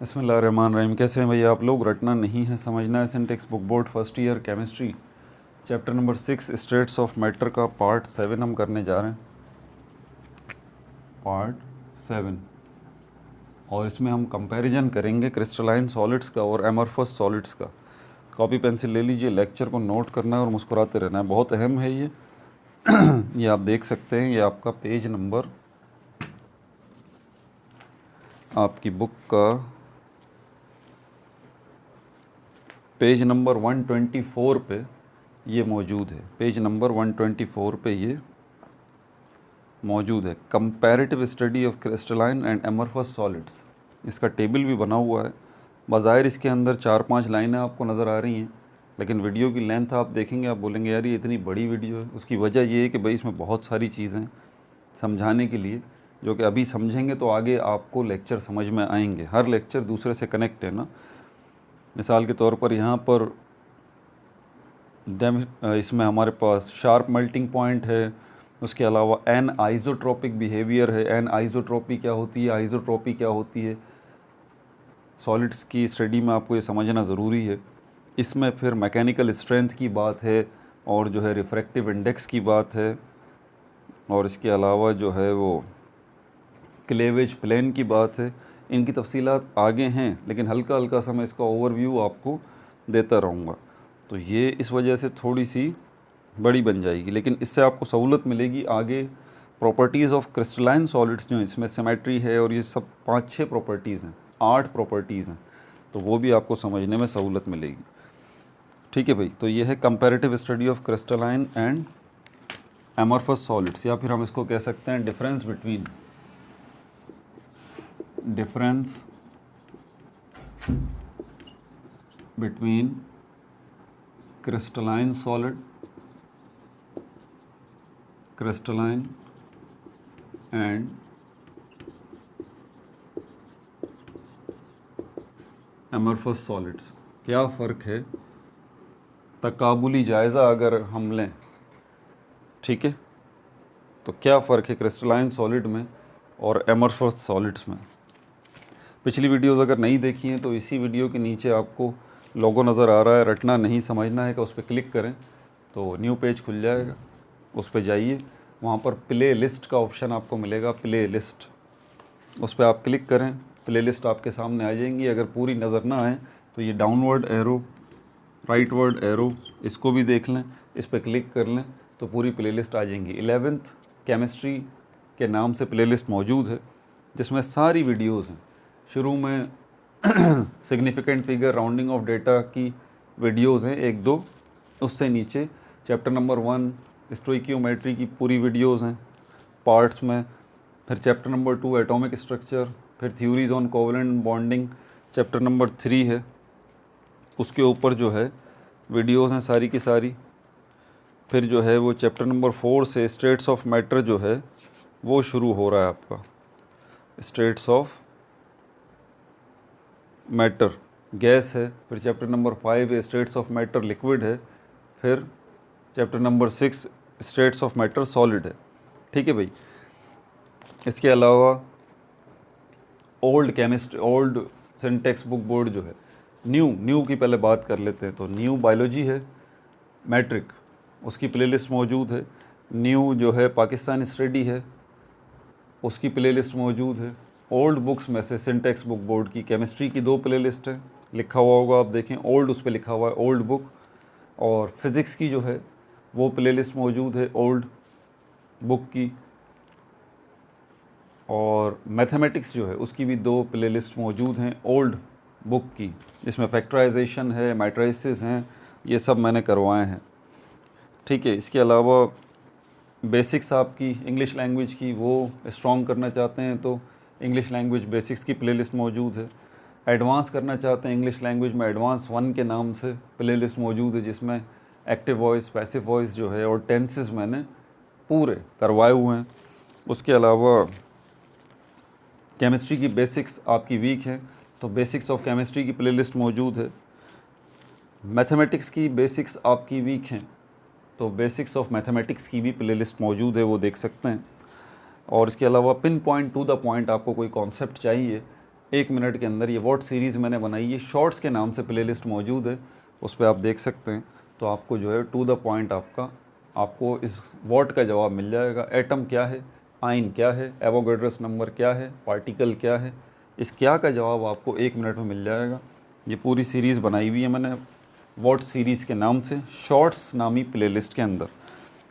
बिस्मिल्लाहिर्रहमानिर्रहीम। कैसे हैं भैया आप लोग? रटना नहीं है, समझना है। Syntax book board first year chemistry chapter number 6 states of matter का पार्ट 7 हम करने जा रहे हैं। पार्ट 7 और इसमें हम कंपैरिजन करेंगे क्रिस्टलाइन सॉलिड्स का और एमरफस सॉलिड्स का। कॉपी पेंसिल ले लीजिए, लेक्चर को नोट करना है और मुस्कुराते रहना है, बहुत अहम है ये। ये आप देख सकते हैं, ये आपका पेज नंबर आपकी बुक का पेज नंबर 124 पे ये मौजूद है। पेज नंबर 124 पे ये मौजूद है, comparative study of crystalline and amorphous solids. इसका टेबल भी बना हुआ है। बाज़ाहिर इसके अंदर 4-5 लाइनें आपको नज़र आ रही हैं, लेकिन वीडियो की लेंथ आप देखेंगे, आप बोलेंगे यार ये इतनी बड़ी वीडियो है। उसकी वजह ये है कि भाई इसमें बहुत सारी चीज़ें समझाने के लिए, जो कि अभी समझेंगे तो आगे आपको लेक्चर समझ में आएंगे। हर लेक्चर दूसरे से कनेक्ट है ना। मिसाल के तौर पर यहाँ पर इसमें हमारे पास शार्प मेल्टिंग पॉइंट है, उसके अलावा एन आइसोट्रोपिक बिहेवियर है। एन आइसोट्रोपी क्या होती है, आइसोट्रोपी क्या होती है, सॉलिड्स की स्टडी में आपको ये समझना ज़रूरी है। इसमें फिर मैकेनिकल स्ट्रेंथ की बात है और जो है रिफ्रैक्टिव इंडेक्स की बात है, और इसके अलावा जो है वो क्लेवेज प्लेन की बात है। इनकी तफसीलात आगे हैं, लेकिन हल्का हल्का सा मैं इसका ओवरव्यू आपको देता रहूँगा। तो ये इस वजह से थोड़ी सी बड़ी बन जाएगी, लेकिन इससे आपको सहूलत मिलेगी आगे। प्रॉपर्टीज़ ऑफ क्रिस्टलाइन सॉलिड्स जो इसमें सिमेट्री है और ये सब 5-6 प्रॉपर्टीज़ हैं, 8 प्रॉपर्टीज़ हैं, तो वो भी आपको समझने में सहूलत मिलेगी। ठीक है भाई। तो ये है comparative study of crystalline and amorphous solids, या फिर हम इसको कह सकते हैं difference between crystalline solid, crystalline and amorphous solids. क्या फ़र्क है, तकाबुली जायज़ा अगर हम लें, ठीक है, तो क्या फ़र्क है क्रिस्टलाइन सॉलिड में और एमरफस सॉलिड्स में। पिछली वीडियोज़ अगर नहीं देखी हैं तो इसी वीडियो के नीचे आपको लोगो नज़र आ रहा है, रटना नहीं समझना है, कि उस पर क्लिक करें तो न्यू पेज खुल जाएगा। उस पर जाइए, वहाँ पर प्ले लिस्ट का ऑप्शन आपको मिलेगा, प्ले लिस्ट, उस पर आप क्लिक करें, प्ले लिस्ट आपके सामने आ जाएंगी। अगर पूरी नज़र ना आए तो ये डाउनवर्ड एरो, राइटवर्ड एरो, इसको भी देख लें, इस पर क्लिक कर लें तो पूरी प्ले लिस्ट आ जाएंगी। 11th केमिस्ट्री के नाम से प्ले लिस्ट मौजूद है, जिसमें सारी वीडियोज़ हैं। शुरू में significant figure, rounding off data की वीडियोज़ हैं 1-2, उससे नीचे चैप्टर नंबर 1 स्टोइकियोमेट्री की पूरी वीडियोज़ हैं पार्ट्स में। फिर चैप्टर नंबर 2 एटॉमिक स्ट्रक्चर, फिर theories on covalent bonding chapter number 3 है, उसके ऊपर जो है वीडियोज़ हैं सारी की सारी। फिर जो है वो चैप्टर नंबर 4 से स्टेट्स ऑफ मैटर जो है वो शुरू हो रहा है आपका। स्टेट्स ऑफ मैटर गैस है, फिर chapter number 5 states of matter liquid है, फिर chapter number 6 states of matter solid है। ठीक है भाई। इसके अलावा ओल्ड सिंटेक्स बुक बोर्ड जो है, न्यू की पहले बात कर लेते हैं। तो न्यू बायोलॉजी है, मैट्रिक, उसकी प्लेलिस्ट मौजूद है। न्यू जो है पाकिस्तान स्टडी है, उसकी प्लेलिस्ट मौजूद है। ओल्ड बुक्स में से सिंटेक्स बुक बोर्ड की केमिस्ट्री की 2 प्लेलिस्ट है, लिखा हुआ होगा, आप देखें ओल्ड, उस पर लिखा हुआ है ओल्ड बुक। और फिज़िक्स की जो है वो प्लेलिस्ट मौजूद है ओल्ड बुक की। और मैथमेटिक्स जो है उसकी भी 2 प्लेलिस्ट मौजूद हैं ओल्ड बुक की, जिसमें फैक्टराइजेशन है, मैट्रिसेस हैं, ये सब मैंने करवाए हैं। ठीक है। इसके अलावा बेसिक्स आपकी इंग्लिश लैंग्वेज की वो स्ट्रॉन्ग करना चाहते हैं तो इंग्लिश लैंग्वेज बेसिक्स की प्लेलिस्ट मौजूद है। एडवांस करना चाहते हैं इंग्लिश लैंग्वेज में, एडवांस 1 के नाम से प्लेलिस्ट मौजूद है, जिसमें एक्टिव वॉइस, पैसिव वॉइस जो है और टेंसेस मैंने पूरे करवाए हुए हैं। उसके अलावा केमिस्ट्री की बेसिक्स आपकी वीक है तो बेसिक्स ऑफ केमिस्ट्री की प्लेलिस्ट मौजूद है। मैथमेटिक्स की बेसिक्स आपकी वीक हैं तो बेसिक्स ऑफ मैथमेटिक्स की भी प्लेलिस्ट मौजूद है, वो देख सकते हैं। और इसके अलावा pin point two the point आपको कोई कॉन्सेप्ट चाहिए 1 मिनट के अंदर। ये वॉट सीरीज़ मैंने बनाई है, शॉर्ट्स के नाम से प्लेलिस्ट मौजूद है, उस पर आप देख सकते हैं। तो आपको जो है टू द पॉइंट आपको इस वॉट का जवाब मिल जाएगा। एटम क्या है, आयन क्या है, एवोगैड्रस नंबर क्या है, पार्टिकल क्या है, इस क्या का जवाब आपको 1 मिनट में मिल जाएगा। ये पूरी सीरीज़ बनाई हुई है मैंने वॉट सीरीज़ के नाम से, शॉर्ट्स नामी प्लेलिस्ट के अंदर।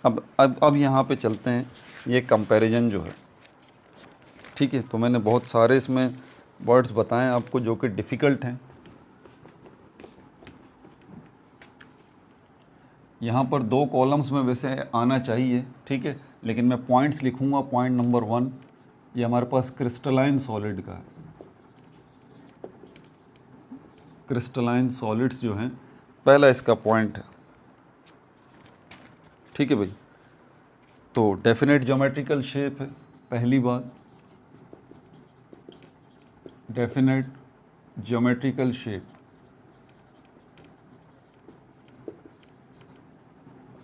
अब यहाँ पे चलते हैं, ये कंपैरिजन जो है, ठीक है। तो मैंने बहुत सारे इसमें वर्ड्स बताएं आपको जो कि डिफ़िकल्ट हैं। यहाँ पर 2 कॉलम्स में वैसे आना चाहिए, ठीक है, लेकिन मैं पॉइंट्स लिखूँगा। पॉइंट नंबर 1 ये हमारे पास क्रिस्टलाइन सॉलिड का है। क्रिस्टलाइन सॉलिड्स जो हैं, पहला इसका पॉइंट है, ठीक है भाई। तो डेफिनेट ज्योमेट्रिकल शेप है, पहली बात, डेफिनेट ज्योमेट्रिकल शेप।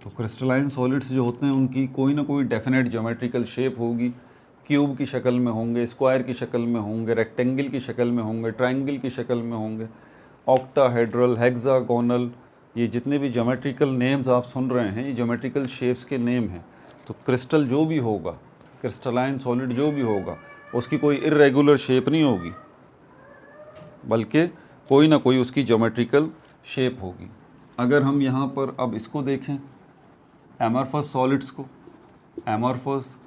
तो क्रिस्टलाइन सॉलिड्स जो होते हैं उनकी कोई ना कोई डेफिनेट ज्योमेट्रिकल शेप होगी। क्यूब की शक्ल में होंगे, स्क्वायर की शक्ल में होंगे, रेक्टेंगल की शक्ल में होंगे, ट्रायंगल की शक्ल में होंगे, ऑक्टाहेड्रल, हेक्सागोनल, ये जितने भी ज्योमेट्रिकल नेम्स आप सुन रहे हैं ये ज्योमेट्रिकल शेप्स के नेम हैं। तो क्रिस्टल जो भी होगा, क्रिस्टलाइन सॉलिड जो भी होगा, उसकी कोई इर्रेगुलर शेप नहीं होगी, बल्कि कोई ना कोई उसकी ज्योमेट्रिकल शेप होगी। अगर हम यहाँ पर अब इसको देखें, एमरफस सॉलिड्स को, एमरफस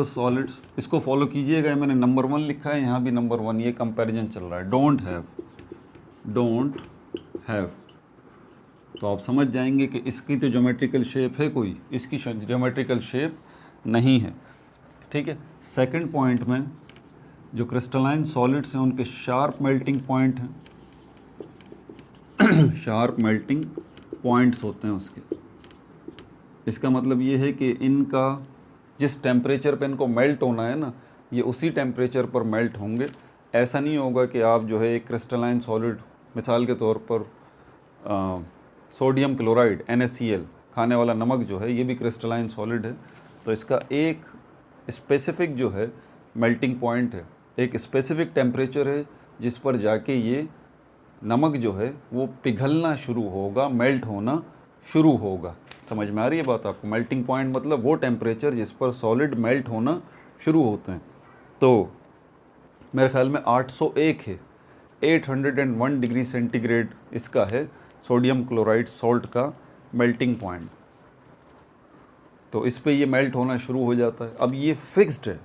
सॉलिड्स, इसको फॉलो कीजिएगा। मैंने नंबर 1 लिखा है, यहाँ भी नंबर 1, ये कंपैरिजन चल रहा है। डोंट हैव, तो आप समझ जाएंगे कि इसकी तो ज्योमेट्रिकल शेप है कोई, इसकी ज्योमेट्रिकल शेप नहीं है, ठीक है। सेकंड पॉइंट में जो क्रिस्टलाइन सॉलिड्स हैं उनके शार्प मेल्टिंग पॉइंट हैं, शार्प मेल्टिंग पॉइंट्स होते हैं उसके। इसका मतलब ये है कि इनका जिस टेम्परेचर पे इनको मेल्ट होना है ना, ये उसी टेम्परेचर पर मेल्ट होंगे। ऐसा नहीं होगा कि आप जो है एक क्रिस्टलाइन सॉलिड, मिसाल के तौर पर सोडियम क्लोराइड NaCl, खाने वाला नमक जो है, ये भी क्रिस्टलाइन सॉलिड है। तो इसका एक स्पेसिफिक जो है मेल्टिंग पॉइंट है, एक स्पेसिफिक टेम्परेचर है जिस पर जाके ये नमक जो है वो पिघलना शुरू होगा, मेल्ट होना शुरू होगा। समझ में आ रही है बात आपको? मेल्टिंग पॉइंट मतलब वो टेम्परेचर जिस पर सॉलिड मेल्ट होना शुरू होते हैं। तो मेरे ख्याल में 801 है, 801 डिग्री सेंटीग्रेड इसका है सोडियम क्लोराइड सॉल्ट का मेल्टिंग पॉइंट। तो इस पे ये मेल्ट होना शुरू हो जाता है। अब ये फिक्स्ड है,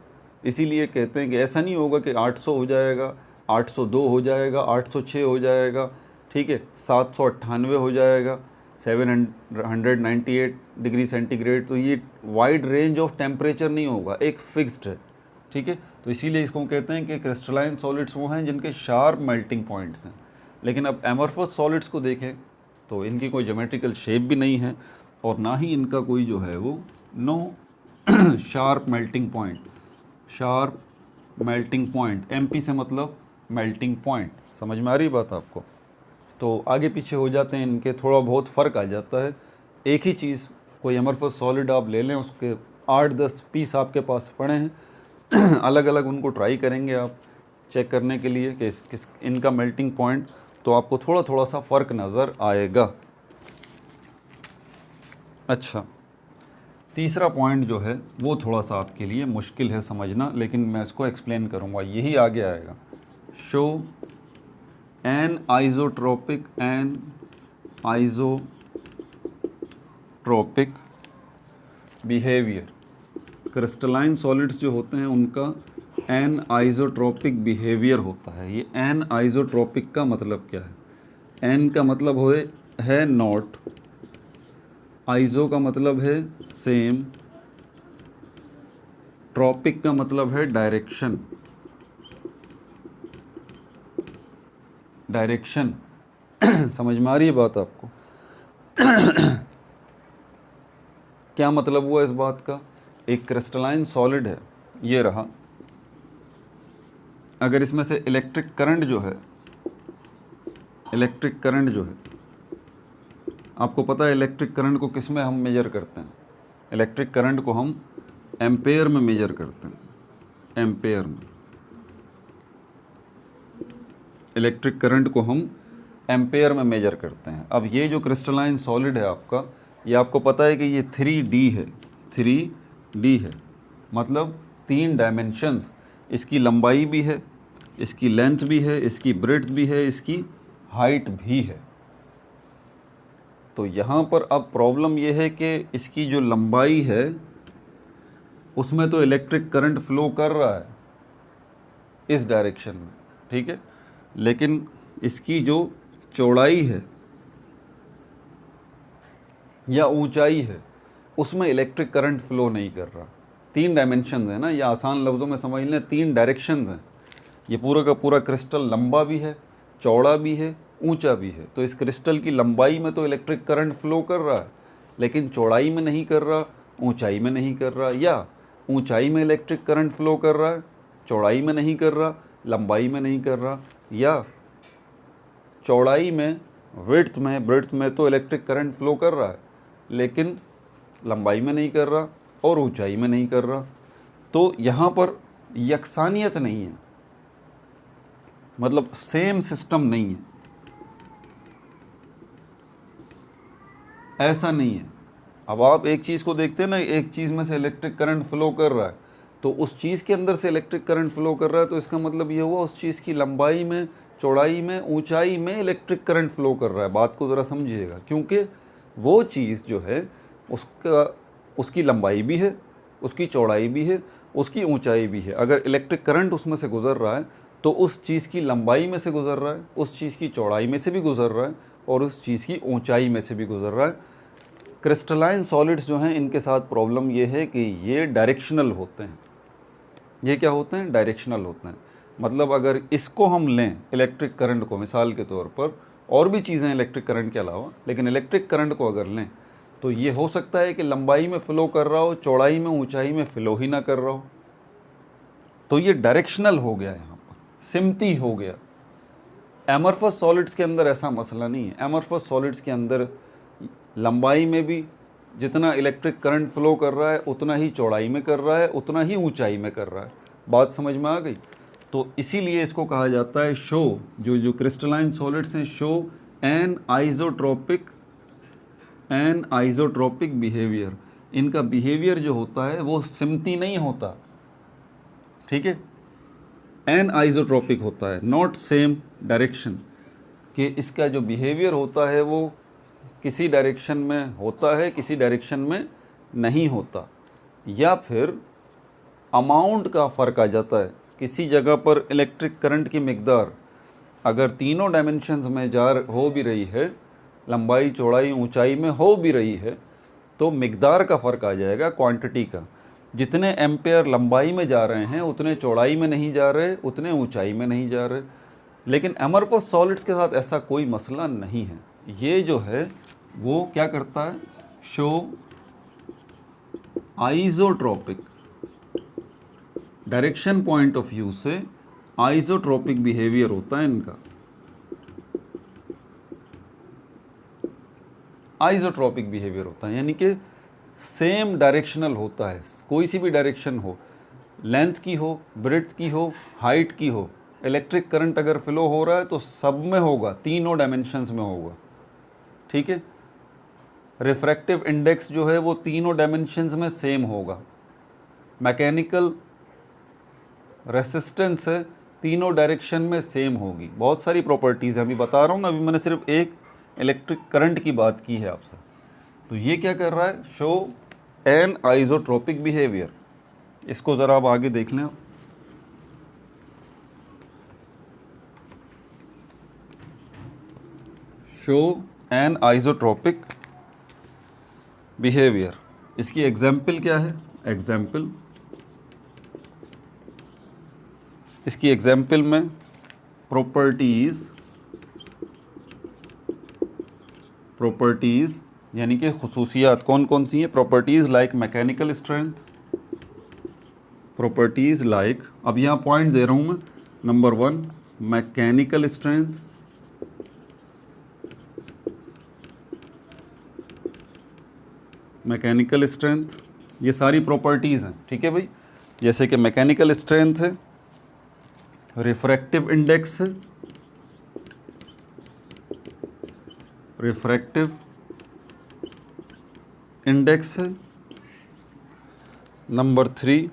इसीलिए कहते हैं कि ऐसा नहीं होगा कि 800 हो जाएगा, 802 हो जाएगा, 806 हो जाएगा, ठीक है, 798 हो जाएगा, 798 डिग्री सेंटीग्रेड। तो ये वाइड रेंज ऑफ टेम्परेचर नहीं होगा, एक फिक्स्ड है, ठीक है। तो इसीलिए इसको कहते हैं कि क्रिस्टलाइन सॉलिड्स वो हैं जिनके शार्प मेल्टिंग पॉइंट्स हैं। लेकिन अब एमरफस सॉलिड्स को देखें तो इनकी कोई ज्योमेट्रिकल शेप भी नहीं है और ना ही इनका कोई जो है वो no sharp melting point. Sharp melting point, MP से मतलब मेल्टिंग पॉइंट। समझ में आ रही बात आपको? तो आगे पीछे हो जाते हैं इनके, थोड़ा बहुत फ़र्क आ जाता है। एक ही चीज़, कोई एमरफस सॉलिड आप ले लें, उसके 8-10 पीस आपके पास पड़े हैं अलग अलग उनको ट्राई करेंगे आप चेक करने के लिए कि किस इनका मेल्टिंग पॉइंट, तो आपको थोड़ा थोड़ा सा फ़र्क नज़र आएगा। अच्छा, तीसरा पॉइंट जो है वो थोड़ा सा आपके लिए मुश्किल है समझना, लेकिन मैं इसको एक्सप्लेन करूँगा, यही आगे आएगा। Show anisotropic behaviour. Crystalline solids जो होते हैं उनका एन आइज़ोट्रोपिक बिहेवियर होता है। ये एन आइज़ोट्रोपिक का मतलब क्या है? एन का मतलब है नॉट, आइज़ो का मतलब है सेम, ट्रॉपिक का मतलब है डायरेक्शन। समझ में आ रही है बात आपको? क्या मतलब हुआ इस बात का? एक क्रिस्टलाइन सॉलिड है, ये रहा, अगर इसमें से इलेक्ट्रिक करंट जो है, आपको पता है इलेक्ट्रिक करंट को किस में हम मेजर करते हैं? इलेक्ट्रिक करंट को हम एम्पेयर में मेजर करते हैं। एम्पेयर में। इलेक्ट्रिक करंट को हम एम्पेयर में मेजर करते हैं। अब ये जो क्रिस्टलाइन सॉलिड है आपका, ये आपको पता है कि ये 3D है, 3D है, मतलब 3 डायमेंशंस। इसकी लंबाई भी है, इसकी लेंथ भी है, इसकी ब्रेड्थ भी है, इसकी हाइट भी है। तो यहाँ पर अब प्रॉब्लम ये है कि इसकी जो लंबाई है उसमें तो इलेक्ट्रिक करंट फ्लो कर रहा है इस डायरेक्शन में, ठीक है, लेकिन इसकी जो चौड़ाई है या ऊंचाई है उसमें इलेक्ट्रिक करंट फ्लो नहीं कर रहा। 3 डायमेंशंस है ना, ये आसान लफ्ज़ों में समझ लें, 3 डायरेक्शंस हैं। ये पूरा का पूरा क्रिस्टल लंबा भी है, चौड़ा भी है, ऊंचा भी है। तो इस क्रिस्टल की लंबाई में तो इलेक्ट्रिक करंट फ्लो कर रहा है, लेकिन चौड़ाई में नहीं कर रहा, ऊंचाई में नहीं कर रहा, या ऊंचाई में इलेक्ट्रिक करंट फ्लो कर रहा है, चौड़ाई में नहीं कर रहा, लंबाई में नहीं कर रहा, या चौड़ाई में, विड्थ में, ब्रेड्थ में तो इलेक्ट्रिक करंट फ्लो कर रहा है, लेकिन लंबाई में नहीं कर रहा और ऊंचाई में नहीं कर रहा। तो यहाँ पर यकसानियत नहीं है, मतलब सेम सिस्टम नहीं है, ऐसा नहीं है। अब आप एक चीज़ को देखते हैं ना, एक चीज़ में से इलेक्ट्रिक करंट फ्लो कर रहा है, तो उस चीज़ के अंदर से इलेक्ट्रिक करंट फ्लो कर रहा है, तो इसका मतलब ये हुआ उस चीज़ की लंबाई में, चौड़ाई में, ऊंचाई में इलेक्ट्रिक करंट फ्लो कर रहा है। बात को ज़रा समझिएगा, क्योंकि वो चीज़ जो है उसकी लंबाई भी है, उसकी चौड़ाई भी है, उसकी ऊंचाई भी है। अगर इलेक्ट्रिक करंट उसमें से गुजर रहा है तो उस चीज़ की लंबाई में से गुजर रहा है, उस चीज़ की चौड़ाई में से भी गुजर रहा है और उस चीज़ की ऊंचाई में से भी गुजर रहा है। क्रिस्टलाइन सॉलिड्स जो हैं इनके साथ प्रॉब्लम ये है कि ये डायरेक्शनल होते हैं। ये क्या होते हैं? डायरेक्शनल होते हैं। मतलब अगर इसको हम लें, इलेक्ट्रिक करंट को मिसाल के तौर पर, और भी चीज़ें इलेक्ट्रिक करंट के अलावा, लेकिन इलेक्ट्रिक करंट को अगर लें तो ये हो सकता है कि लंबाई में फ़्लो कर रहा हो, चौड़ाई में, ऊंचाई में फ़्लो ही ना कर रहा हो। तो ये डायरेक्शनल हो गया, यहाँ पर सिमती हो गया। एमरफस सॉलिड्स के अंदर ऐसा मसला नहीं है। एमरफस सॉलिड्स के अंदर लंबाई में भी जितना इलेक्ट्रिक करंट फ्लो कर रहा है उतना ही चौड़ाई में कर रहा है, उतना ही ऊंचाई में कर रहा है। बात समझ में आ गई? तो इसीलिए इसको कहा जाता है शो, जो क्रिस्टलाइन सॉलिड्स हैं, शो एन आइजोट्रोपिक बिहेवियर। इनका बिहेवियर जो होता है वो सिमती नहीं होता, ठीक है, एन आइजोट्रोपिक होता है, नॉट सेम डायरेक्शन। कि इसका जो बिहेवियर होता है वो किसी डायरेक्शन में होता है, किसी डायरेक्शन में नहीं होता, या फिर अमाउंट का फ़र्क आ जाता है। किसी जगह पर इलेक्ट्रिक करंट की मिकदार अगर तीनों डायमेंशंस में हो भी रही है, लंबाई, चौड़ाई, ऊंचाई में हो भी रही है, तो मिकदार का फ़र्क आ जाएगा, क्वांटिटी का। जितने एम्पेयर लंबाई में जा रहे हैं उतने चौड़ाई में नहीं जा रहे, उतने ऊंचाई में नहीं जा रहे। लेकिन एमरफस सॉलिड्स के साथ ऐसा कोई मसला नहीं है। ये जो है वो क्या करता है, show isotropic, direction point of view से आइजोट्रोपिक बिहेवियर होता है इनका। आइजोट्रोपिक बिहेवियर होता है यानी कि सेम डायरेक्शनल होता है। कोई सी भी डायरेक्शन हो, लेंथ की हो, ब्रेड्थ की हो, हाइट की हो, इलेक्ट्रिक करंट अगर फ्लो हो रहा है तो सब में होगा, तीनों डायमेंशंस में होगा, ठीक है। रिफ्रैक्टिव इंडेक्स जो है वो तीनों डायमेंशंस में सेम होगा। मैकेनिकल रेसिस्टेंस है तीनों डायरेक्शन में सेम होगी। बहुत सारी प्रॉपर्टीज़ है, अभी बता रहा हूँ ना, अभी मैंने सिर्फ एक इलेक्ट्रिक करंट की बात की है आपसे। तो ये क्या कर रहा है, शो एन आइजोट्रोपिक बिहेवियर। इसको ज़रा आप आगे देख लें। Show anisotropic behaviour. इसकी एग्जाम्पल क्या है? एग्जाम्पल, इसकी एग्जाम्पल में प्रॉपर्टीज़ यानी कि खुसूसियात कौन कौन सी हैं? Properties like mechanical strength, properties like, अब यहाँ पॉइंट दे रहा हूँ मैं, number 1 mechanical strength, mechanical strength, ये सारी प्रॉपर्टीज़ हैं, ठीक है भाई। जैसे कि मैकेनिकल स्ट्रेंथ है, रिफ्रैक्टिव इंडेक्स है, रिफ्रैक्टिव इंडेक्स है, नंबर 3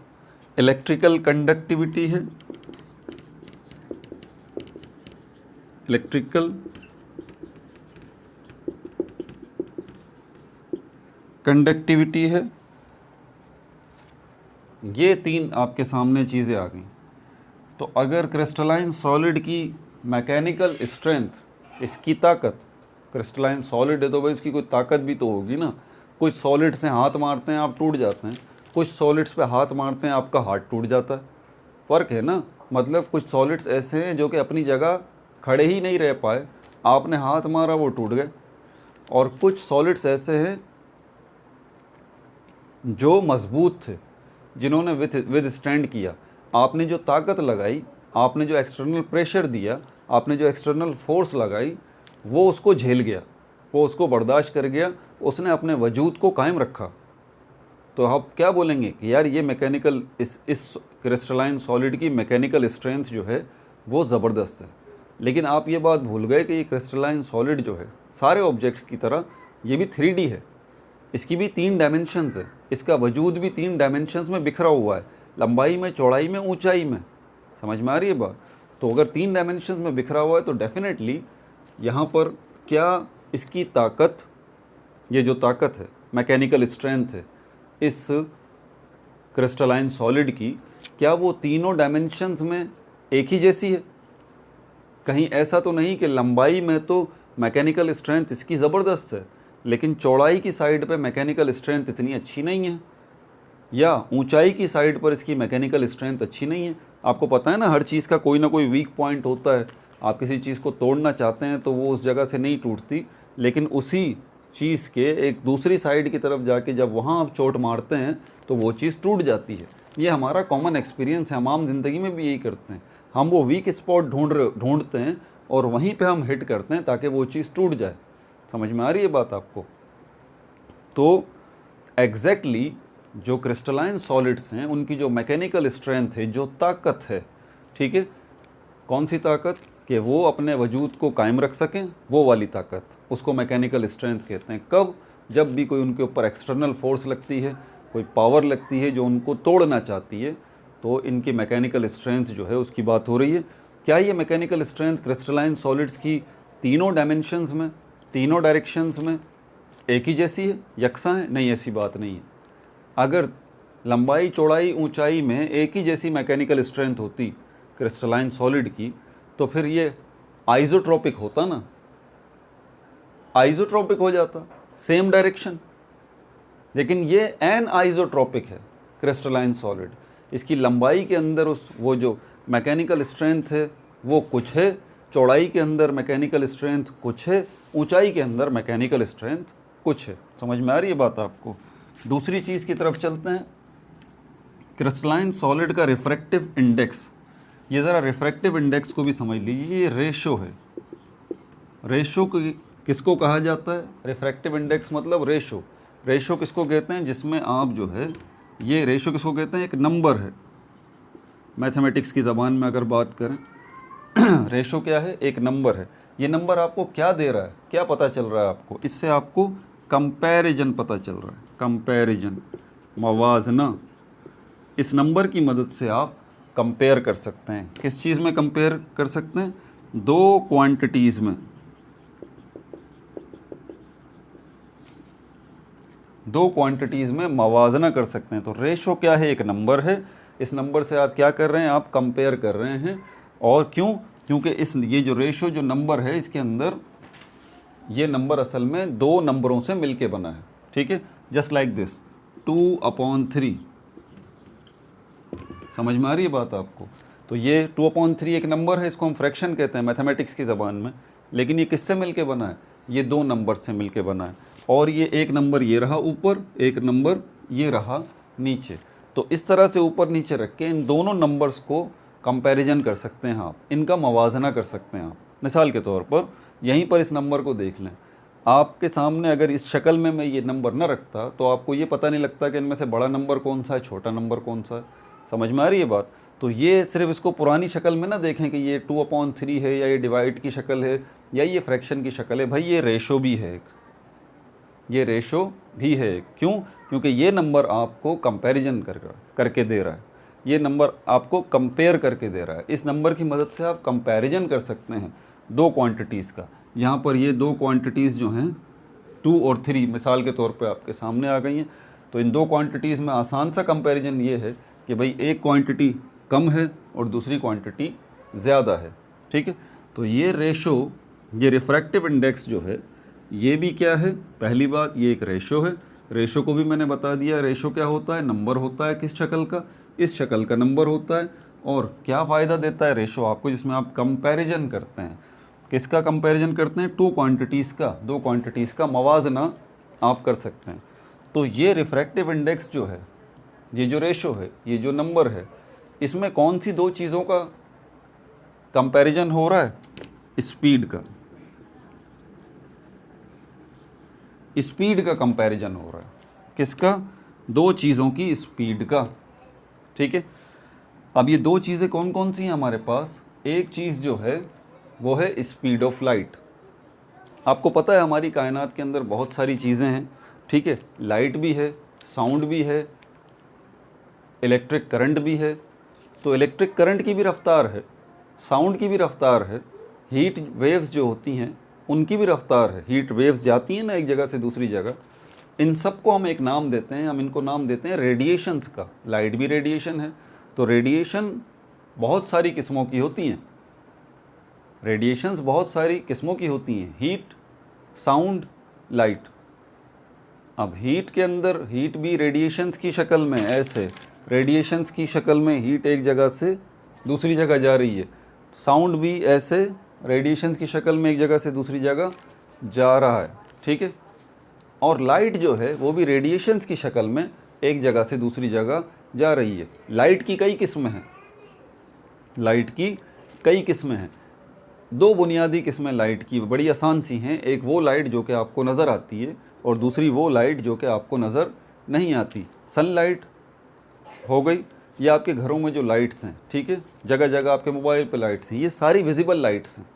इलेक्ट्रिकल कंडक्टिविटी है, इलेक्ट्रिकल कंडक्टिविटी है। ये 3 आपके सामने चीज़ें आ गई। तो अगर क्रिस्टलाइन सॉलिड की मैकेनिकल स्ट्रेंथ, इसकी ताकत, क्रिस्टलाइन सॉलिड है तो भाई इसकी कोई ताकत भी तो होगी ना। कुछ सॉलिड से हाथ मारते हैं आप टूट जाते हैं, कुछ सॉलिड्स पे हाथ मारते हैं आपका हाथ टूट जाता है। फ़र्क है ना। मतलब कुछ सॉलिड्स ऐसे हैं जो कि अपनी जगह खड़े ही नहीं रह पाए, आपने हाथ मारा वो टूट गए। और कुछ सॉलिड्स ऐसे हैं जो मजबूत थे, जिन्होंने विद स्टैंड किया। आपने जो ताकत लगाई, आपने जो एक्सटर्नल प्रेशर दिया, आपने जो एक्सटर्नल फोर्स लगाई, वो उसको झेल गया, वो उसको बर्दाश्त कर गया, उसने अपने वजूद को कायम रखा। तो आप क्या बोलेंगे कि यार ये मैकेनिकल, इस क्रिस्टलाइन सॉलिड की मैकेनिकल स्ट्रेंथ जो है वो ज़बरदस्त है। लेकिन आप ये बात भूल गए कि ये क्रिस्टलाइन सॉलिड जो है सारे ऑब्जेक्ट्स की तरह ये भी 3D है, इसकी भी 3 डायमेंशंस है, इसका वजूद भी 3 डायमेंशंस में बिखरा हुआ है, लंबाई में, चौड़ाई में, ऊंचाई में। समझ में आ रही है बात। तो अगर 3 डायमेंशंस में बिखरा हुआ है तो डेफिनेटली यहाँ पर क्या इसकी ताकत, ये जो ताकत है, मैकेनिकल स्ट्रेंथ है इस क्रिस्टलाइन सॉलिड की, क्या वो तीनों डायमेंशंस में एक ही जैसी है? कहीं ऐसा तो नहीं कि लंबाई में तो मैकेनिकल स्ट्रेंथ इसकी ज़बरदस्त है लेकिन चौड़ाई की साइड पे मैकेनिकल स्ट्रेंथ इतनी अच्छी नहीं है, या ऊंचाई की साइड पर इसकी मैकेनिकल स्ट्रेंथ अच्छी नहीं है। आपको पता है ना, हर चीज़ का कोई ना कोई वीक पॉइंट होता है। आप किसी चीज़ को तोड़ना चाहते हैं तो वो उस जगह से नहीं टूटती, लेकिन उसी चीज़ के एक दूसरी साइड की तरफ जाके जब वहाँ आप चोट मारते हैं तो वो चीज़ टूट जाती है। ये हमारा कॉमन एक्सपीरियंस है, हम आम जिंदगी में भी यही करते हैं। हम वो वीक स्पॉट ढूंढते हैं और वहीं पे हम हिट करते हैं ताकि वो चीज़ टूट जाए। समझ में आ रही है बात आपको? तो एग्जैक्टली जो क्रिस्टलाइन सॉलिड्स हैं उनकी जो मैकेनिकल स्ट्रेंथ है, जो ताकत है, ठीक है, कौन सी ताकत, कि वो अपने वजूद को कायम रख सकें, वो वाली ताकत, उसको मैकेनिकल स्ट्रेंथ कहते हैं। कब? जब भी कोई उनके ऊपर एक्सटर्नल फोर्स लगती है, कोई पावर लगती है जो उनको तोड़ना चाहती है, तो इनकी मैकेनिकल स्ट्रेंथ जो है उसकी बात हो रही है। क्या ये मैकेनिकल स्ट्रेंथ क्रिस्टलाइन सॉलिड्स की तीनों डायमेंशंस में, तीनों डायरेक्शंस में एक ही जैसी है, यकसा है? नहीं, ऐसी बात नहीं है। अगर लंबाई, चौड़ाई, ऊंचाई में एक ही जैसी मैकेनिकल स्ट्रेंथ होती क्रिस्टलाइन सॉलिड की तो फिर ये आइसोट्रोपिक होता ना, आइसोट्रोपिक हो जाता, सेम डायरेक्शन। लेकिन ये एन आइसोट्रोपिक है क्रिस्टलाइन सॉलिड। इसकी लंबाई के अंदर वो जो मैकेनिकल स्ट्रेंथ है वो कुछ है, चौड़ाई के अंदर मैकेनिकल स्ट्रेंथ कुछ है, ऊंचाई के अंदर मैकेनिकल स्ट्रेंथ कुछ है। समझ में आ रही है बात आपको? दूसरी चीज़ की तरफ चलते हैं, क्रिस्टलाइन सॉलिड का रिफ्रैक्टिव इंडेक्स। ये ज़रा रिफ्रैक्टिव इंडेक्स को भी समझ लीजिए, ये रेशो है। रेशो किसको कहा जाता है? रिफ्रैक्टिव इंडेक्स मतलब रेशो। रेशो किसको कहते हैं? जिसमें आप जो है, ये रेशो किसको कहते हैं? एक नंबर है, मैथमेटिक्स की ज़बान में अगर बात करें रेशो क्या है? एक नंबर है। ये नंबर आपको क्या दे रहा है, क्या पता चल रहा है आपको? इससे आपको कंपैरिजन पता चल रहा है, कंपैरिजन, मवाजना। इस नंबर की मदद से आप कंपेयर कर सकते हैं। किस चीज़ में कंपेयर कर सकते हैं? दो क्वांटिटीज़ में, दो क्वांटिटीज़ में मवाजना कर सकते हैं। तो रेशो क्या है? एक नंबर है। इस नंबर से आप क्या कर रहे हैं? आप कंपेयर कर रहे हैं। और क्यों? क्योंकि ये जो रेशो, जो नंबर है, इसके अंदर ये नंबर असल में दो नंबरों से मिलके बना है, ठीक है? Just like this, 2/3। समझ में आ रही है बात आपको? तो ये 2/3 एक नंबर है, इसको हम फ्रैक्शन कहते हैं मैथमेटिक्स की ज़बान में। लेकिन ये किससे मिलके बना है? ये दो नंबर से मिलके बना है। और ये एक नंबर ये रहा ऊपर, एक नंबर ये रहा नीचे। तो इस तरह से ऊपर नीचे रख के इन दोनों नंबर्स को कंपैरिजन कर सकते हैं आप, इनका मवाजना कर सकते हैं आप। मिसाल के तौर पर यहीं पर इस नंबर को देख लें। आपके सामने अगर इस शक्ल में मैं ये नंबर न रखता तो आपको ये पता नहीं लगता कि इनमें से बड़ा नंबर कौन सा है, छोटा नंबर कौन सा है। समझ में आ रही है बात? तो ये सिर्फ इसको पुरानी शक्ल में ना देखें कि ये 2/3 है या ये डिवाइड की शक्ल है या ये फ्रैक्शन की शक्ल है। भाई ये रेशो भी है एक, ये रेशो भी है एक। क्यों? क्योंकि ये नंबर आपको कंपैरिजन करके दे रहा है, ये नंबर आपको कंपेयर करके दे रहा है। इस नंबर की मदद से आप कंपैरिजन कर सकते हैं दो क्वांटिटीज़ का। यहाँ पर ये दो क्वांटिटीज़ जो हैं 2 और 3 मिसाल के तौर पे आपके सामने आ गई हैं। तो इन दो क्वांटिटीज़ में आसान सा कंपैरिजन ये है कि भाई एक क्वांटिटी कम है और दूसरी क्वांटिटी ज़्यादा है। ठीक है, तो ये रेशो, ये रिफ्रैक्टिव इंडेक्स जो है ये भी क्या है? पहली बात, ये एक रेशो है। रेशो को भी मैंने बता दिया, रेशो क्या होता है? नंबर होता है किस शक्ल का? इस शक्ल का नंबर होता है। और क्या फ़ायदा देता है रेशो आपको? जिसमें आप कंपैरिजन करते हैं। किसका कंपैरिजन करते हैं? 2 क्वांटिटीज़ का, 2 क्वांटिटीज़ का मवाजना आप कर सकते हैं। तो ये रिफ्रैक्टिव इंडेक्स जो है, ये जो रेशो है, ये जो नंबर है, इसमें कौन सी दो चीज़ों का कंपैरिजन हो रहा है? स्पीड का, स्पीड का कंपैरिजन हो रहा है। किसका? दो चीज़ों की स्पीड का। ठीक है, अब ये दो चीज़ें कौन कौन सी हैं हमारे पास? एक चीज़ जो है वो है स्पीड ऑफ लाइट। आपको पता है हमारी कायनात के अंदर बहुत सारी चीज़ें हैं। ठीक है, लाइट भी है, साउंड भी है, इलेक्ट्रिक करंट भी है। तो इलेक्ट्रिक करंट की भी रफ्तार है, साउंड की भी रफ्तार है, हीट वेव्स जो होती हैं उनकी भी रफ्तार है। हीट वेव्स जाती हैं ना एक जगह से दूसरी जगह, इन सब को हम एक नाम देते हैं, हम इनको नाम देते हैं रेडिएशंस का। लाइट भी रेडिएशन है। तो रेडिएशन बहुत सारी किस्मों की होती हैं, रेडिएशंस बहुत सारी किस्मों की होती हैं, हीट, साउंड, लाइट। अब हीट के अंदर हीट भी रेडिएशंस की शक्ल में, ऐसे रेडिएशंस की शक्ल में हीट एक जगह से दूसरी जगह जा रही है। साउंड भी ऐसे रेडिएशंस की शक्ल में एक जगह से दूसरी जगह जा रहा है। ठीक है, और लाइट जो है वो भी रेडिएशंस की शक्ल में एक जगह से दूसरी जगह जा रही है। लाइट की कई किस्में हैं, लाइट की कई किस्में हैं। दो बुनियादी किस्में लाइट की बड़ी आसान सी हैं। एक वो लाइट जो कि आपको नज़र आती है और दूसरी वो लाइट जो कि आपको नज़र नहीं आती। सनलाइट हो गई, ये आपके घरों में जो लाइट्स हैं, ठीक है, जगह जगह आपके मोबाइल पे लाइट्स हैं, ये सारी विजिबल लाइट्स हैं,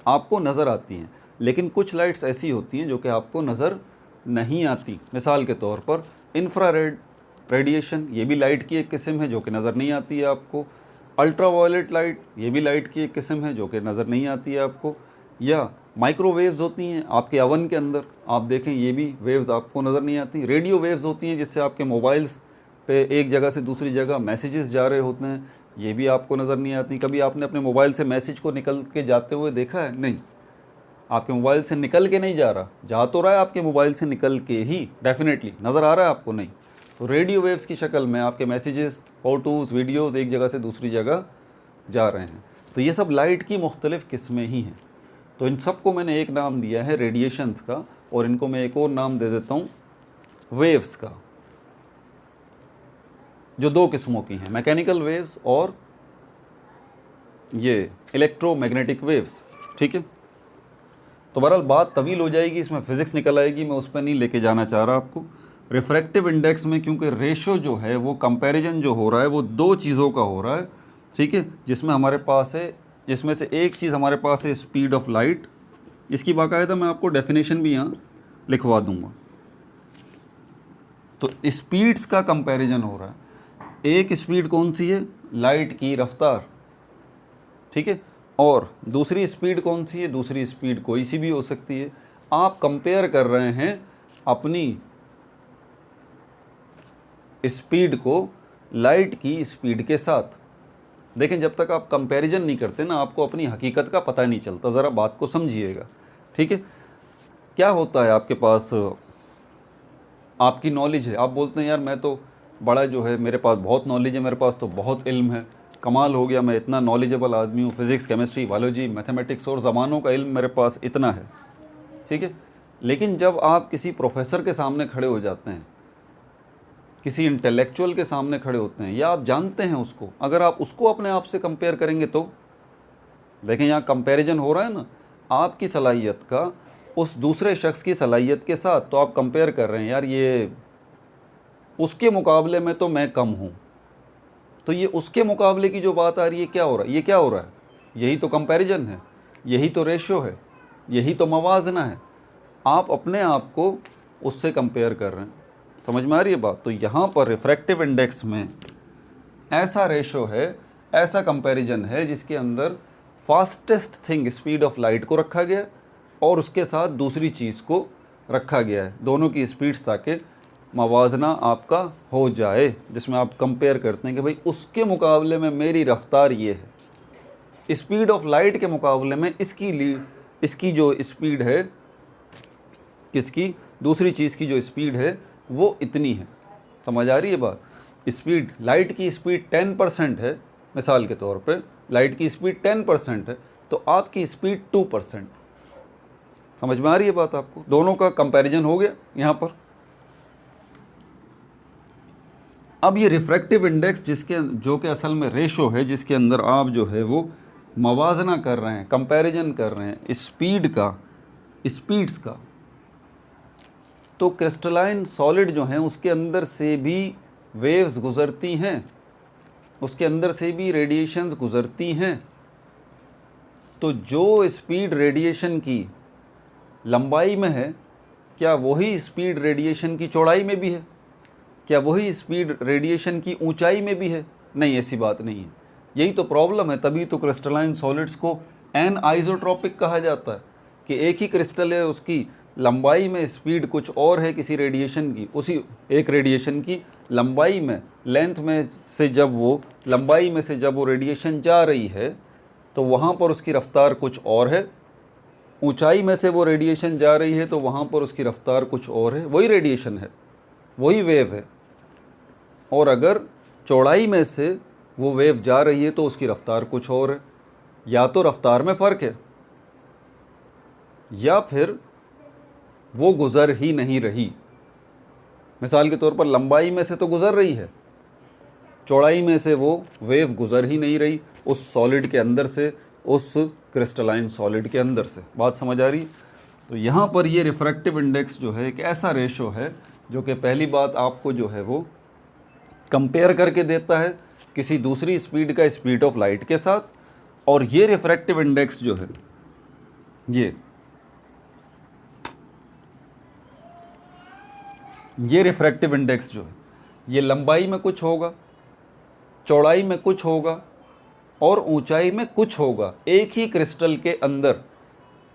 आपको नज़र आती हैं। लेकिन कुछ लाइट्स ऐसी होती हैं जो कि आपको नज़र नहीं आती। मिसाल के तौर पर इंफ्रारेड रेडिएशन, ये भी लाइट की एक किस्म है जो कि नज़र नहीं आती है आपको। अल्ट्रावायलेट लाइट, ये भी लाइट की एक किस्म है जो कि नज़र नहीं आती है आपको। या माइक्रोवेव्स होती हैं आपके अवन के अंदर, आप देखें ये भी वेव्स आपको नज़र नहीं आती। रेडियो वेव्स होती हैं जिससे आपके मोबाइल्स पे एक जगह से दूसरी जगह मैसेजेस जा रहे होते हैं, ये भी आपको नज़र नहीं आती। कभी आपने अपने मोबाइल से मैसेज को निकल के जाते हुए देखा है? नहीं, आपके मोबाइल से निकल के नहीं जा रहा, जा तो रहा है आपके मोबाइल से निकल के ही, डेफिनेटली नज़र आ रहा है आपको? नहीं। तो रेडियो वेव्स की शक्ल में आपके मैसेजेस, फ़ोटोज़, वीडियोज़ एक जगह से दूसरी जगह जा रहे हैं। तो ये सब लाइट की मुख्तलिफ़ किस्में ही हैं। तो इन सब को मैंने एक नाम दिया है रेडिएशंस का, और इनको मैं एक और नाम दे देता हूँ वेव्स का, जो दो किस्मों की हैं, मैकेनिकल वेव्स और ये इलेक्ट्रोमैग्नेटिक वेव्स। ठीक है, तो बहरहाल बात तवील हो जाएगी, इसमें फ़िज़िक्स निकल आएगी, मैं उस पर नहीं लेके जाना चाह रहा आपको। रिफ्रैक्टिव इंडेक्स में क्योंकि रेशो जो है वो कंपैरिजन जो हो रहा है वो दो चीज़ों का हो रहा है। ठीक है, जिसमें हमारे पास है, जिसमें से एक चीज़ हमारे पास है स्पीड ऑफ लाइट। इसकी बाकायदा मैं आपको डेफिनेशन भी यहाँ लिखवा दूँगा। तो स्पीड्स का कंपैरिजन हो रहा है। एक स्पीड कौन सी है? लाइट की रफ्तार। ठीक है, और दूसरी स्पीड कौन सी है? दूसरी स्पीड कोई सी भी हो सकती है। आप कंपेयर कर रहे हैं अपनी स्पीड को लाइट की स्पीड के साथ। देखें, जब तक आप कंपैरिजन नहीं करते ना, आपको अपनी हकीकत का पता नहीं चलता। ज़रा बात को समझिएगा। ठीक है, क्या होता है आपके पास, आपकी नॉलेज है, आप बोलते हैं यार मैं तो बड़ा जो है, मेरे पास बहुत नॉलेज है, मेरे पास तो बहुत इल्म है, कमाल हो गया, मैं इतना नॉलेजेबल आदमी हूँ, फिज़िक्स, केमिस्ट्री, बायोलॉजी, मैथमेटिक्स और ज़बानों का इल्म मेरे पास इतना है। ठीक है, लेकिन जब आप किसी प्रोफेसर के सामने खड़े हो जाते हैं, किसी इंटेलेक्चुअल के सामने खड़े होते हैं, या आप जानते हैं उसको, अगर आप उसको अपने आप से कंपेयर करेंगे तो देखें यहाँ कंपैरिजन हो रहा है ना, आपकी सलाहियत का उस दूसरे शख्स की सलाहियत के साथ। तो आप कंपेयर कर रहे हैं, यार ये उसके मुकाबले में तो मैं कम हूँ, तो ये उसके मुकाबले की जो बात आ रही है, क्या हो रहा है, ये क्या हो रहा है, यही तो कंपैरिजन है, यही तो रेशो है, यही तो मवाजना है। आप अपने आप को उससे कंपेयर कर रहे हैं। समझ में आ रही है बात? तो यहाँ पर रिफ्रैक्टिव इंडेक्स में ऐसा रेशो है, ऐसा कंपैरिजन है जिसके अंदर fastest thing speed of light को रखा गया और उसके साथ दूसरी चीज़ को रखा गया है, दोनों की स्पीड्स, ताकि मवाजना आपका हो जाए, जिसमें आप कंपेयर करते हैं कि भाई उसके मुकाबले में मेरी रफ्तार ये है, स्पीड ऑफ लाइट के मुकाबले में इसकी जो स्पीड है, किसकी, दूसरी चीज़ की जो स्पीड है वो इतनी है। समझ आ रही है बात? स्पीड, लाइट की स्पीड 10% है, मिसाल के तौर पे लाइट की स्पीड 10% है, तो आपकी स्पीड 2%। समझ में आ रही है बात आपको? दोनों का कंपैरिजन हो गया यहाँ पर। अब ये रिफ्रैक्टिव इंडेक्स जो कि असल में रेशो है, जिसके अंदर आप जो है वो मवाजना कर रहे हैं, कंपैरिजन कर रहे हैं स्पीड्स का, तो क्रिस्टलाइन सॉलिड जो हैं उसके अंदर से भी वेव्स गुज़रती हैं, उसके अंदर से भी रेडिएशंस गुज़रती हैं। तो जो स्पीड रेडिएशन की लंबाई में है, क्या वही स्पीड रेडिएशन की चौड़ाई में भी है? क्या वही स्पीड रेडिएशन की ऊंचाई में भी है? नहीं, ऐसी बात नहीं है। यही तो प्रॉब्लम है। तभी तो क्रिस्टलाइन सॉलिड्स को एन आइसोट्रॉपिक कहा जाता है कि एक ही क्रिस्टल है, उसकी लंबाई में स्पीड कुछ और है किसी रेडिएशन की, उसी एक रेडिएशन की लंबाई में, लेंथ में से जब वो लंबाई में से जब वो रेडिएशन जा रही है तो वहाँ पर उसकी रफ्तार कुछ और है, ऊंचाई में से वो रेडिएशन जा रही है तो वहाँ पर उसकी रफ्तार कुछ और है, वही रेडिएशन है, वही वेव है। और अगर चौड़ाई में से वो वेव जा रही है तो उसकी रफ्तार कुछ और है। या तो रफ्तार में फ़र्क है, या फिर वो गुज़र ही नहीं रही। मिसाल के तौर पर लंबाई में से तो गुज़र रही है, चौड़ाई में से वो वेव गुज़र ही नहीं रही उस सॉलिड के अंदर से, उस क्रिस्टलाइन सॉलिड के अंदर से। बात समझ आ रही? तो यहाँ पर ये रिफ्रैक्टिव इंडेक्स जो है एक ऐसा रेशो है जो कि पहली बात आपको जो है वो कंपेयर करके देता है किसी दूसरी स्पीड का स्पीड ऑफ लाइट के साथ। और ये रिफ्रैक्टिव इंडेक्स जो है, ये रिफ्रैक्टिव इंडेक्स जो है, ये लंबाई में कुछ होगा, चौड़ाई में कुछ होगा और ऊंचाई में कुछ होगा, एक ही क्रिस्टल के अंदर।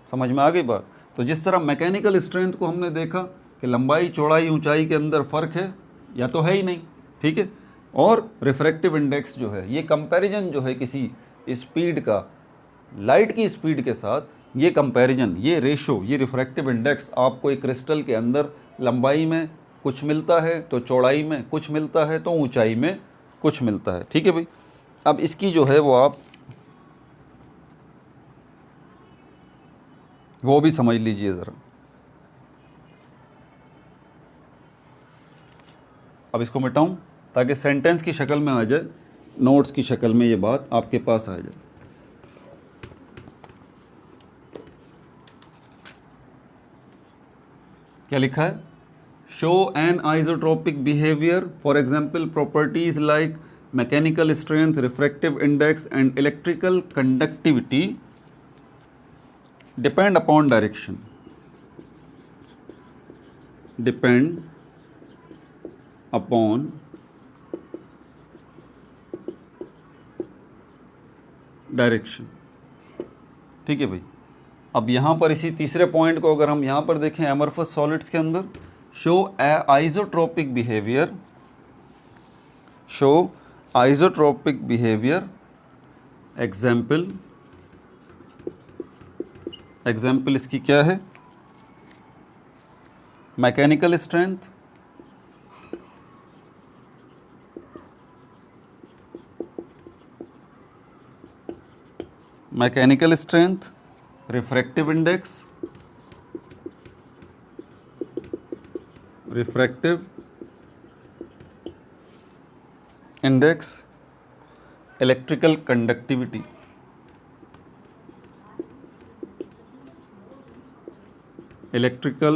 समझ में आ गई बात? तो जिस तरह मैकेनिकल स्ट्रेंथ को हमने देखा कि लंबाई, चौड़ाई, ऊंचाई के अंदर फ़र्क है या तो है ही नहीं, ठीक है। और रिफ्रैक्टिव इंडेक्स जो है, ये कंपैरिजन जो है किसी स्पीड का लाइट की स्पीड के साथ, ये कंपैरिजन, ये रेशो, ये रिफ्रैक्टिव इंडेक्स आपको एक क्रिस्टल के अंदर लंबाई में कुछ मिलता है तो चौड़ाई में कुछ मिलता है तो ऊंचाई में कुछ मिलता है, ठीक है भाई। अब इसकी जो है वो आप वो भी समझ लीजिए ज़रा। अब इसको मिटाऊं ताकि सेंटेंस की शक्ल में आ जाए, नोट्स की शक्ल में ये बात आपके पास आ जाए। क्या लिखा है? Show N isotropic behaviour, for example properties like mechanical strength, refractive index and electrical conductivity depend upon direction, depend upon direction, ठीक है भाई। अब यहाँ पर इसी तीसरे पॉइंट को अगर हम यहाँ पर देखें एमरफस सॉलिड्स के अंदर, show isotropic behaviour, show isotropic behaviour, example इसकी क्या है? Mechanical strength, mechanical strength, refractive index, refractive index, electrical conductivity. Electrical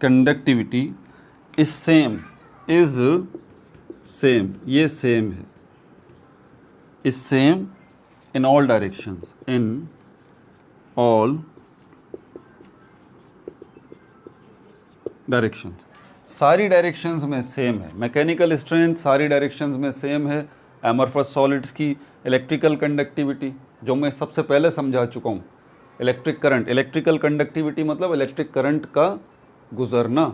conductivity is is same, ये सेम है, is same in all directions, in all directions, सारी directions में same है। Mechanical strength सारी directions में सेम है। एमरफस सॉलिड्स की electrical conductivity जो मैं सबसे पहले समझा चुका हूँ, इलेक्ट्रिक करंट, इलेक्ट्रिकल कंडक्टिविटी मतलब इलेक्ट्रिक करंट का गुजरना,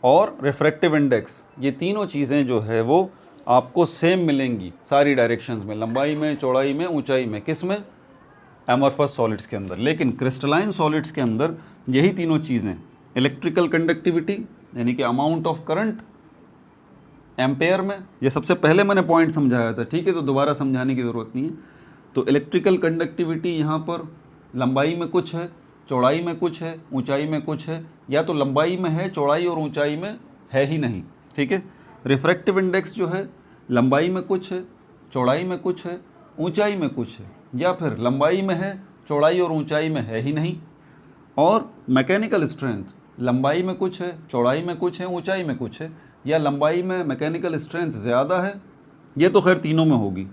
और रिफ्रैक्टिव इंडेक्स, ये तीनों चीज़ें जो है वो आपको सेम मिलेंगी सारी डायरेक्शंस में, लंबाई में, चौड़ाई में, ऊंचाई में। किस में? एमरफस सॉलिड्स के अंदर। लेकिन क्रिस्टलाइन सॉलिड्स के अंदर यही तीनों चीज़ें, इलेक्ट्रिकल कंडक्टिविटी यानी कि अमाउंट ऑफ करंट एम्पेयर में, ये सबसे पहले मैंने पॉइंट समझाया था, ठीक है, तो दोबारा समझाने की ज़रूरत नहीं है। तो इलेक्ट्रिकल कंडक्टिविटी यहाँ पर लंबाई में कुछ है, चौड़ाई में कुछ है, ऊंचाई में कुछ है, या तो लंबाई में है, चौड़ाई और ऊंचाई में है ही नहीं, ठीक है। रिफ्रैक्टिव इंडेक्स जो है लंबाई में कुछ है, चौड़ाई में कुछ है, ऊंचाई में कुछ है, या फिर लंबाई में है, चौड़ाई और ऊंचाई में है ही नहीं। और मैकेनिकल स्ट्रेंथ लंबाई में कुछ है, चौड़ाई में कुछ है, ऊंचाई में कुछ है, या लंबाई में मैकेनिकल स्ट्रेंथ ज़्यादा है, ये तो खैर तीनों में होगी,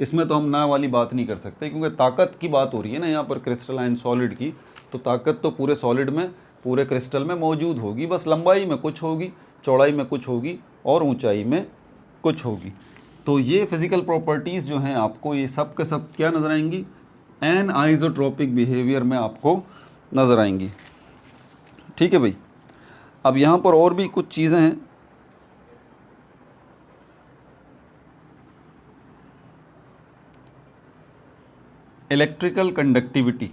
इसमें तो हम ना वाली बात नहीं कर सकते, क्योंकि ताकत की बात हो रही है ना यहाँ पर क्रिस्टलाइन सॉलिड की, तो ताकत तो पूरे सॉलिड में, पूरे क्रिस्टल में मौजूद होगी, बस लंबाई में कुछ होगी, चौड़ाई में कुछ होगी और ऊंचाई में कुछ होगी। तो ये फिज़िकल प्रॉपर्टीज़ जो हैं आपको ये सब के सब क्या नज़र आएंगी? एन आइसोट्रोपिक बिहेवियर में आपको नज़र आएंगी, ठीक है भाई। अब यहाँ पर और भी कुछ चीज़ें हैं, इलेक्ट्रिकल कंडक्टिविटी,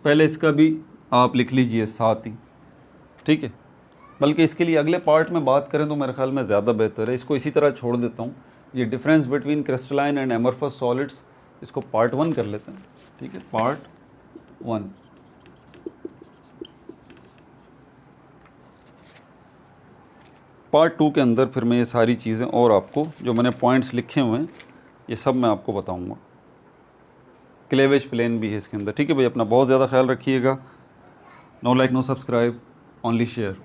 पहले इसका भी आप लिख लीजिए साथ ही, ठीक है। बल्कि इसके लिए अगले पार्ट में बात करें तो मेरे ख्याल में ज़्यादा बेहतर है, इसको इसी तरह छोड़ देता हूँ। ये difference between crystalline and amorphous solids, इसको पार्ट 1 कर लेते हैं, ठीक है, पार्ट 1। पार्ट 2 के अंदर फिर मैं ये सारी चीज़ें और आपको जो मैंने पॉइंट्स लिखे हुए हैं ये सब मैं आपको बताऊंगा। क्लेवेज प्लेन भी है इसके अंदर, ठीक है भाई। अपना बहुत ज़्यादा ख्याल रखिएगा। No like no subscribe, only share.